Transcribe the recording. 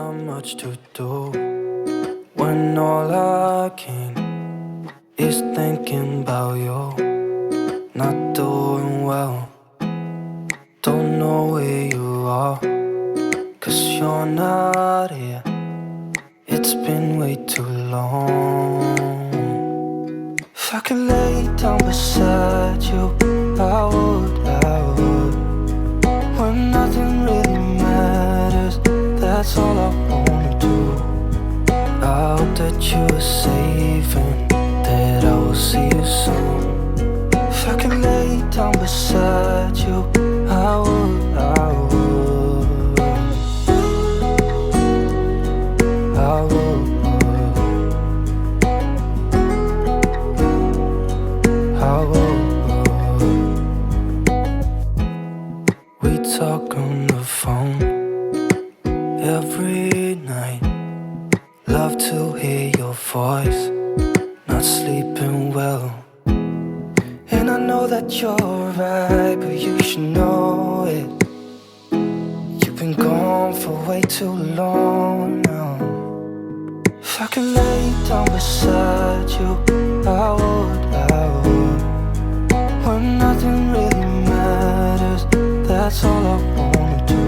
not much to do when all I can is thinking about you. Not doing well, don't know where you are, 'cause you're not here. It's been way too long. If I could lay down beside you, I would. When nothing really matters, that's all I wanna do. I hope that you are safe and that I will see you soon. If I could lay down beside you, I would. I would. We talk on the phone every night. Love to hear your voice. Not sleeping well, and I know that you're right, but you should know it. You've been gone for way too long now. If I could lay down beside you, I would. When nothing really matters, that's all I wanna do.